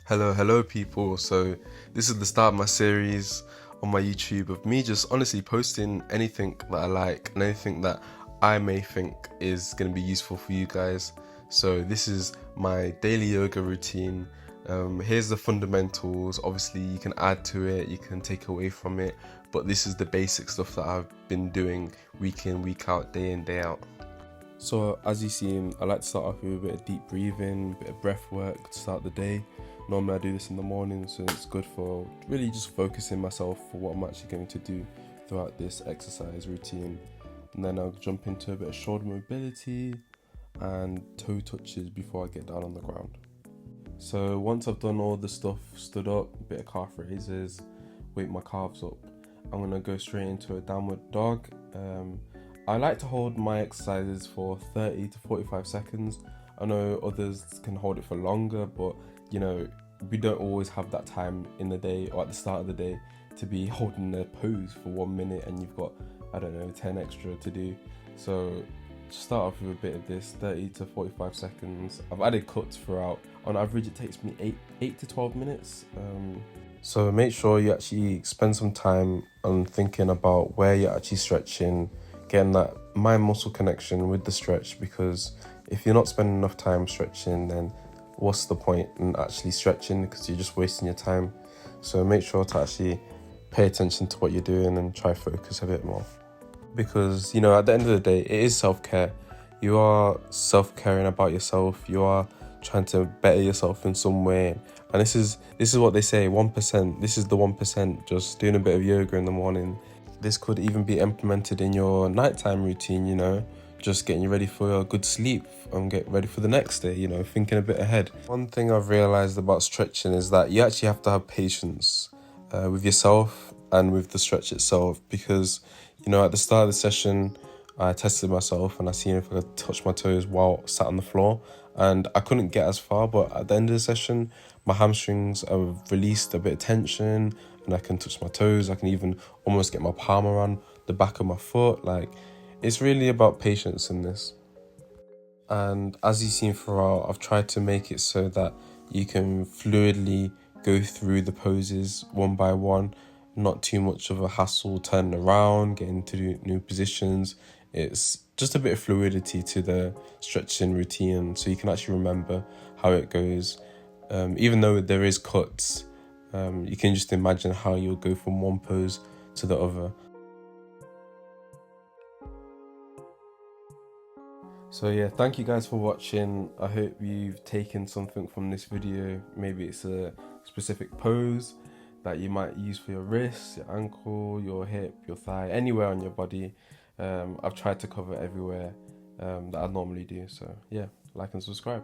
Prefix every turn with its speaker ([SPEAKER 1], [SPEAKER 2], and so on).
[SPEAKER 1] Hello people. So this is the start of my series on my YouTube of me just honestly posting anything that I like and anything that I may think is going to be useful for you guys. So this is my daily yoga routine. Here's the fundamentals. Obviously you can add to it, you can take away from it, but this is the basic stuff that I've been doing week in, week out, day in, day out. So as you see, I like to start off with a bit of deep breathing, a bit of breath work to start the day. Normally I do this in the morning, so it's good for really just focusing myself for what I'm actually going to do throughout this exercise routine. And then I'll jump into a bit of shoulder mobility and toe touches before I get down on the ground. So once I've done all the stuff, stood up, a bit of calf raises, wake my calves up, I'm going to go straight into a downward dog. I like to hold my exercises for 30 to 45 seconds. I know others can hold it for longer, but you know, we don't always have that time in the day or at the start of the day to be holding a pose for 1 minute and you've got, 10 extra to do. So start off with a bit of this, 30 to 45 seconds. I've added cuts throughout. On average, it takes me 8 to 12 minutes. So make sure you actually spend some time on thinking about where you're actually stretching, getting that mind muscle connection with the stretch, because if you're not spending enough time stretching, then what's the point in actually stretching, because you're just wasting your time. So make sure to actually pay attention to what you're doing and try focus a bit more, because at the end of the day it is self-care. You are self-caring about yourself, you are trying to better yourself in some way, and this is what they say, 1%. This is the 1%, just doing a bit of yoga in the morning. This could even be implemented in your nighttime routine, just getting you ready for a good sleep and get ready for the next day, thinking a bit ahead. One thing I've realized about stretching is that you actually have to have patience with yourself and with the stretch itself, because at the start of the session I tested myself and I seen if I could touch my toes while sat on the floor, and I couldn't get as far, but at the end of the session my hamstrings have released a bit of tension and I can touch my toes. I can even almost get my palm around the back of my foot. It's really about patience in this. And as you've seen throughout, I've tried to make it so that you can fluidly go through the poses one by one, not too much of a hassle turning around, getting to new positions. It's just a bit of fluidity to the stretching routine, so you can actually remember how it goes. Even though there is cuts, you can just imagine how you'll go from one pose to the other. So yeah, thank you guys for watching. I hope you've taken something from this video. Maybe it's a specific pose that you might use for your wrist, your ankle, your hip, your thigh, anywhere on your body. I've tried to cover everywhere that I normally do. So yeah, like and subscribe.